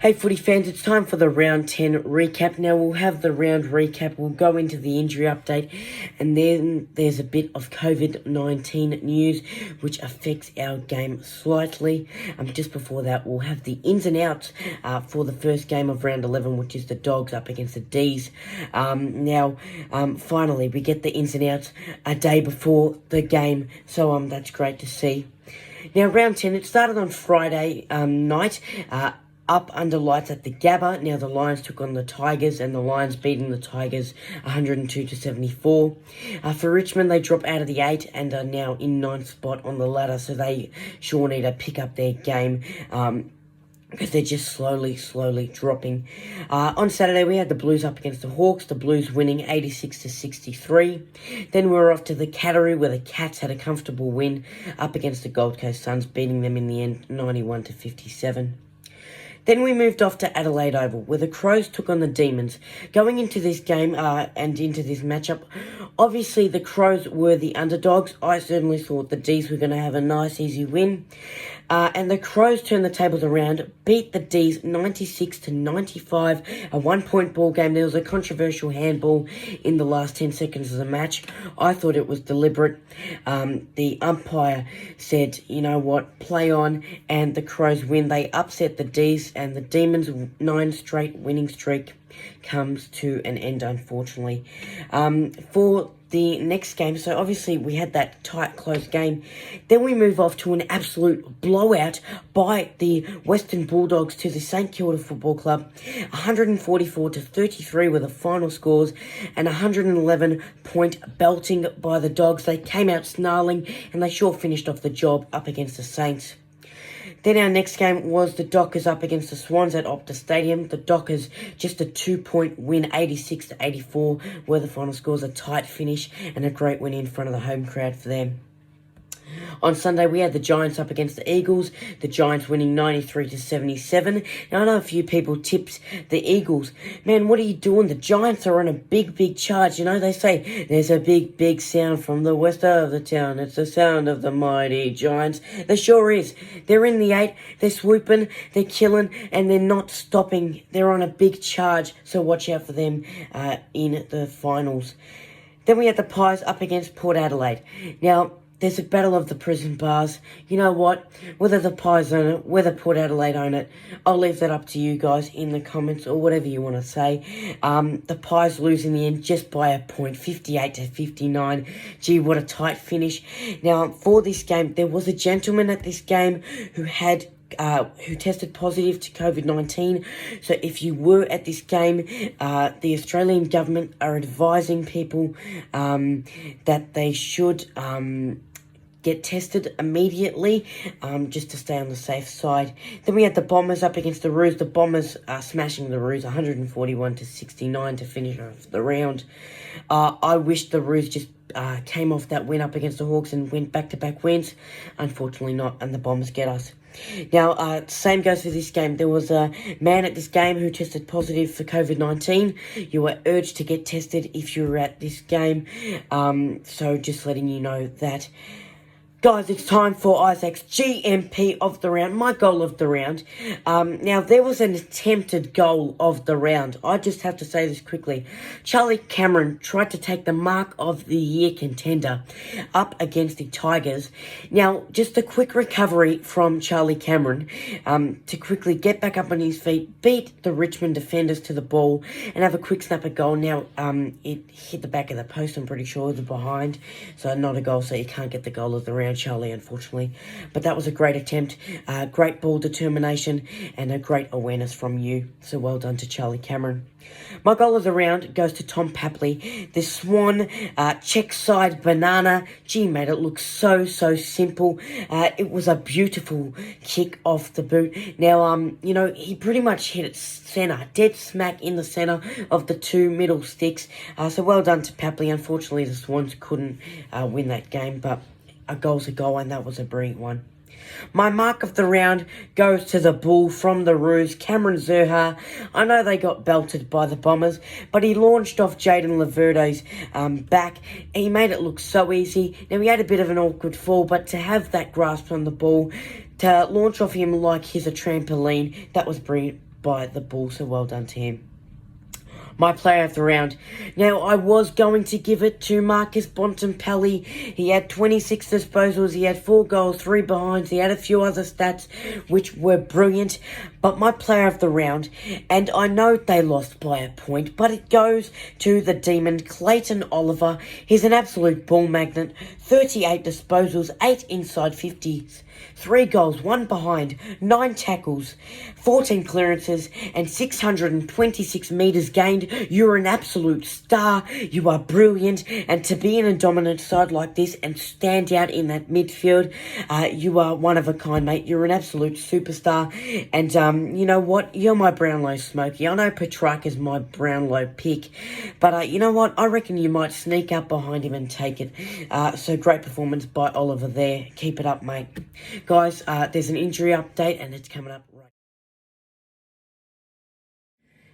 Hey Footy fans, it's time for the Round 10 recap. Now we'll have the round recap, we'll go into the injury update, and then there's a bit of COVID-19 news which affects our game slightly. Just before that, we'll have the ins and outs for the first game of Round 11, which is the Dogs up against the Dees. Finally, we get the ins and outs a day before the game, so that's great to see. Now, Round 10, it started on Friday night, up under lights at the Gabba. Now the Lions took on the Tigers, and the Lions beating the Tigers 102-74. For Richmond, they drop out of the 8 and are now in 9th spot on the ladder, so they sure need to pick up their game because they're just slowly dropping. On Saturday, we had the Blues up against the Hawks, the Blues winning 86-63. Then we were off to the Cattery, where the Cats had a comfortable win up against the Gold Coast Suns, beating them in the end 91-57. Then we moved off to Adelaide Oval, where the Crows took on the Demons. Going into this game and into this matchup, obviously the Crows were the underdogs. I certainly thought the Dees were going to have a nice, easy win. And the Crows turned the tables around, beat the Dees 96-95, a one-point ball game. There was a controversial handball in the last 10 seconds of the match. I thought it was deliberate. The umpire said, you know what, play on, and the Crows win. They upset the Dees, and the Demons' 9 straight winning streak comes to an end, unfortunately. For the next game, so obviously we had that tight, close game. Then we move off to an absolute blowout by the Western Bulldogs to the St Kilda Football Club. 144-33 were the final scores, and 111-point belting by the Dogs. They came out snarling, and they sure finished off the job up against the Saints. Then our next game was the Dockers up against the Swans at Optus Stadium. The Dockers, just a 2-point win, 86-84, were the final scores, a tight finish and a great win in front of the home crowd for them. On Sunday, we had the Giants up against the Eagles, the Giants winning 93-77. Now, I know a few people tipped the Eagles. Man, what are you doing? The Giants are on a big charge. You know, they say, there's a big sound from the west of the town. It's the sound of the mighty Giants. There sure is. They're in the 8, they're swooping, they're killing, and they're not stopping. They're on a big charge, so watch out for them in the finals. Then we had the Pies up against Port Adelaide. Now, there's a battle of the prison bars. You know what? Whether the Pies own it, whether Port Adelaide own it, I'll leave that up to you guys in the comments or whatever you want to say. The Pies lose in the end just by a point, 58-59. Gee, what a tight finish. Now, for this game, there was a gentleman at this game who tested positive to COVID-19. So if you were at this game, the Australian government are advising people that they should get tested immediately, just to stay on the safe side. Then we had the Bombers up against the Roos. The Bombers smashing the Roos 141-69 to finish off the round. I wish the Roos just came off that win up against the Hawks and went back-to-back wins. Unfortunately not, and the Bombers get us. Now, same goes for this game. There was a man at this game who tested positive for COVID-19. You were urged to get tested if you were at this game. So just letting you know that. Guys, it's time for Isaac's GMP of the round, my goal of the round. Now, there was an attempted goal of the round. I just have to say this quickly. Charlie Cameron tried to take the Mark of the Year contender up against the Tigers. Now, just a quick recovery from Charlie Cameron to quickly get back up on his feet, beat the Richmond defenders to the ball, and have a quick snapper goal. Now, it hit the back of the post, I'm pretty sure, the behind. So not a goal, so you can't get the goal of the round, Charlie, unfortunately. But that was a great attempt, great ball determination, and a great awareness from you. So well done to Charlie Cameron. My goal of the round goes to Tom Papley. The Swan check side banana. Gee, mate, it looks so simple. It was a beautiful kick off the boot. Now, you know, he pretty much hit it centre, dead smack in the centre of the 2 middle sticks. So well done to Papley. Unfortunately, the Swans couldn't win that game, but a goal's a goal, and that was a brilliant one. My mark of the round goes to the Bull from the Roos, Cameron Zurhaar. I know they got belted by the Bombers, but he launched off Jaden Laverde's back. He made it look so easy. Now, he had a bit of an awkward fall, but to have that grasp on the ball, to launch off him like he's a trampoline, that was brilliant. by the Bulls, so well done to him. My player of the round. Now, I was going to give it to Marcus Bontempelli. He had 26 disposals, he had 4 goals, 3 behinds, he had a few other stats which were brilliant. But my player of the round, and I know they lost by a point, but it goes to the Demon, Clayton Oliver. He's an absolute ball magnet. 38 disposals, 8 inside 50s, 3 goals, 1 behind, 9 tackles, 14 clearances, and 626 metres gained. You're an absolute star. You are brilliant. And to be in a dominant side like this and stand out in that midfield, you are one of a kind, mate. You're an absolute superstar. And you know what? You're my Brownlow Smokey. I know Petrarca's my Brownlow pick. But you know what? I reckon you might sneak up behind him and take it. So great performance by Oliver there. Keep it up, mate. Guys, there's an injury update and it's coming up right.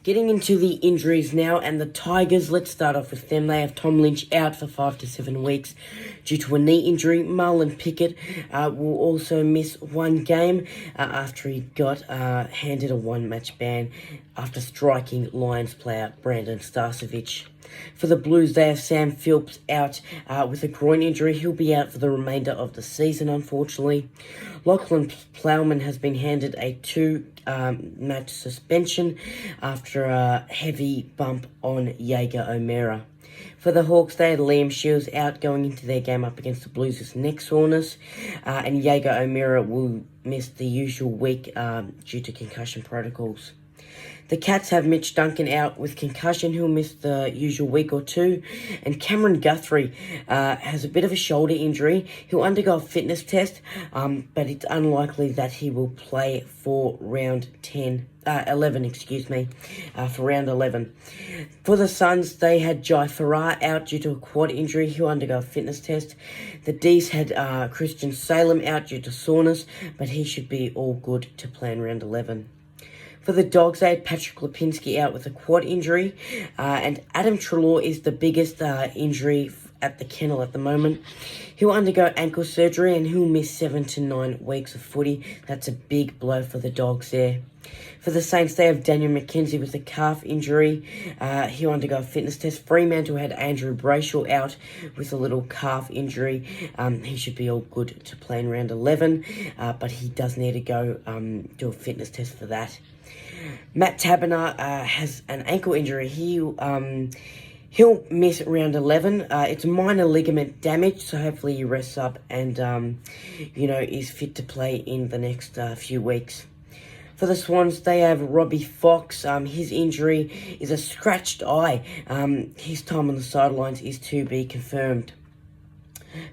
Getting into the injuries now, and the Tigers, let's start off with them. They have Tom Lynch out for 5 to 7 weeks due to a knee injury. Marlon Pickett will also miss 1 game after he got handed a 1-match ban after striking Lions player Brandon Starcevic. For the Blues, they have Sam Phillips out with a groin injury. He'll be out for the remainder of the season, unfortunately. Lachlan Plowman has been handed a 2-match suspension after a heavy bump on Jaeger O'Meara. For the Hawks, they had Liam Shields out going into their game up against the Blues this next soreness, and Jaeger O'Meara will miss the usual week due to concussion protocols. The Cats have Mitch Duncan out with concussion. He'll miss the usual week or 2. And Cameron Guthrie has a bit of a shoulder injury. He'll undergo a fitness test, but it's unlikely that he will play for round 11, for round 11. For the Suns, they had Jai Farrar out due to a quad injury. He'll undergo a fitness test. The Dees had Christian Salem out due to soreness, but he should be all good to play in round 11. For the Dogs, they had Patrick Lipinski out with a quad injury, and Adam Treloar is the biggest injury at the kennel at the moment. He'll undergo ankle surgery and he'll miss 7 to 9 weeks of footy. That's a big blow for the Dogs there. For the Saints, they have Daniel McKenzie with a calf injury. He'll undergo a fitness test. Fremantle had Andrew Brayshaw out with a little calf injury. He should be all good to play in round 11, but he does need to go do a fitness test for that. Matt Taberner has an ankle injury. He'll miss round 11. It's minor ligament damage, so hopefully he rests up and, is fit to play in the next few weeks. For the Swans, they have Robbie Fox. His injury is a scratched eye. His time on the sidelines is to be confirmed.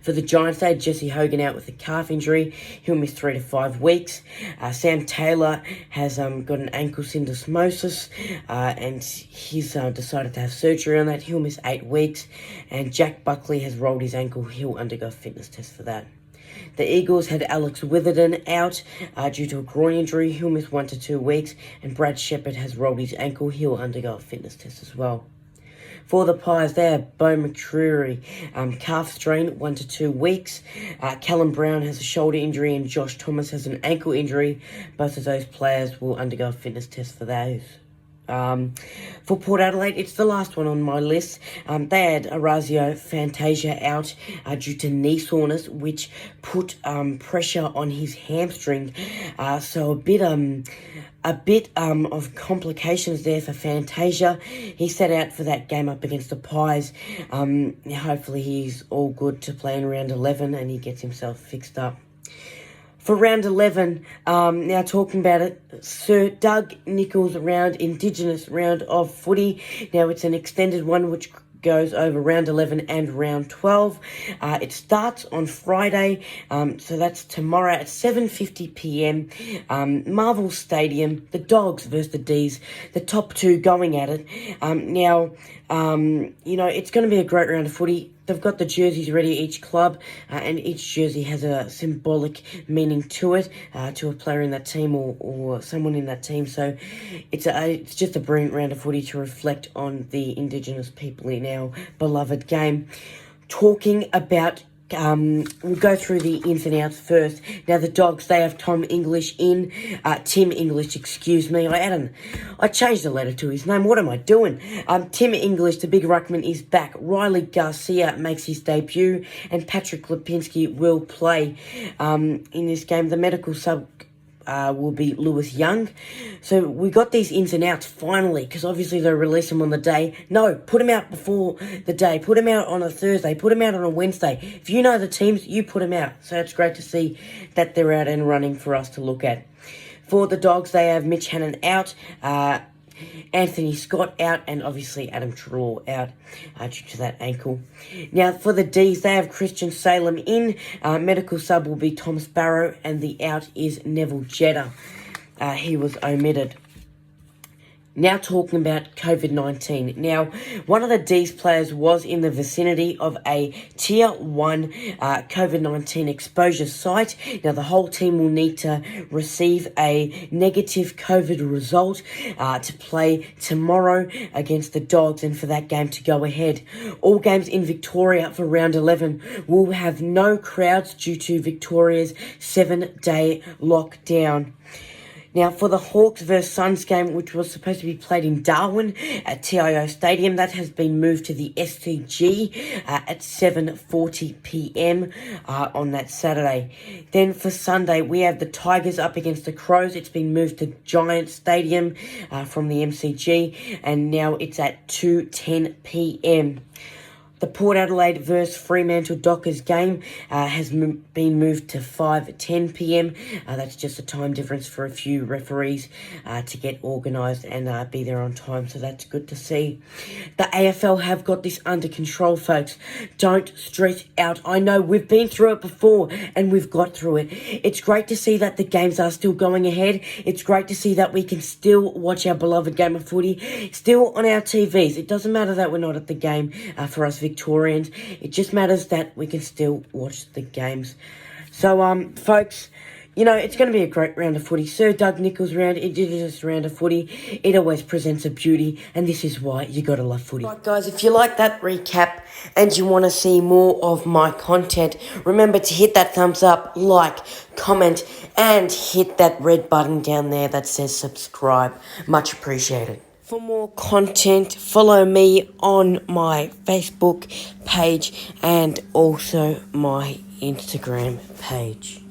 For the Giants, they had Jesse Hogan out with a calf injury. He'll miss 3 to 5 weeks. Sam Taylor has got an ankle syndesmosis, and he's decided to have surgery on that. He'll miss 8 weeks. And Jack Buckley has rolled his ankle. He'll undergo a fitness test for that. The Eagles had Alex Witherden out due to a groin injury. He'll miss 1 to 2 weeks. And Brad Shepherd has rolled his ankle. He'll undergo a fitness test as well. For the Pies, they have Bo McCreary, calf strain, 1 to 2 weeks. Callum Brown has a shoulder injury and Josh Thomas has an ankle injury. Both of those players will undergo a fitness test for those. For Port Adelaide, it's the last one on my list. They had Orazio Fantasia out due to knee soreness, which put pressure on his hamstring. So a bit of complications there for Fantasia. He set out for that game up against the Pies. Hopefully he's all good to play in round 11 and he gets himself fixed up. For round 11, now talking about it, Sir Doug Nicholls round, Indigenous round of footy. Now it's an extended one which goes over round 11 and round 12. It starts on Friday, so that's tomorrow at 7:50 p.m. Marvel Stadium, the Dogs versus the Dees, the top 2 going at it. It's going to be a great round of footy. They've got the jerseys ready, each club, and each jersey has a symbolic meaning to it, to a player in that team or someone in that team. So it's just a brilliant round of footy to reflect on the Indigenous people in our beloved game. Talking about we'll go through the ins and outs first. Now, the Dogs, they have Tim English, excuse me. I changed the letter to his name. What am I doing? Tim English, the big ruckman, is back. Riley Garcia makes his debut, and Patrick Lipinski will play in this game. The medical sub will be Lewis Young. So we got these ins and outs finally, because obviously they release them on the day. No, put them out before the day. Put them out on a Thursday. Put them out on a Wednesday. If you know the teams, you put them out. So it's great to see that they're out and running for us to look at. For the Dogs, they have Mitch Hannon out, Anthony Scott out, and obviously Adam Trelaw out due to that ankle. Now, for the Dees, they have Christian Salem in. Medical sub will be Tom Sparrow, and the out is Neville Jetta. He was omitted. Now talking about COVID-19. Now, one of the Dees players was in the vicinity of a Tier 1 COVID-19 exposure site. Now, the whole team will need to receive a negative COVID result to play tomorrow against the Dogs and for that game to go ahead. All games in Victoria for Round 11 will have no crowds due to Victoria's 7-day lockdown. Now, for the Hawks vs Suns game, which was supposed to be played in Darwin at TIO Stadium, that has been moved to the STG at 7:40 p.m. On that Saturday. Then for Sunday, we have the Tigers up against the Crows. It's been moved to Giant Stadium from the MCG, and now it's at 2:10 p.m. The Port Adelaide vs Fremantle Dockers game has been moved to 5:10 p.m. That's just a time difference for a few referees to get organised and be there on time, so that's good to see. The AFL have got this under control, folks. Don't stress out. I know we've been through it before and we've got through it. It's great to see that the games are still going ahead. It's great to see that we can still watch our beloved game of footy still on our TVs. It doesn't matter that we're not at the game for us Victorians. It just matters that we can still watch the games. So, folks, you know, it's going to be a great round of footy. Sir Doug Nicholls round, Indigenous round of footy. It always presents a beauty, and this is why you got to love footy. Right, guys, if you like that recap and you want to see more of my content, remember to hit that thumbs up, like, comment, and hit that red button down there that says subscribe. Much appreciated. For more content, follow me on my Facebook page and also my Instagram page.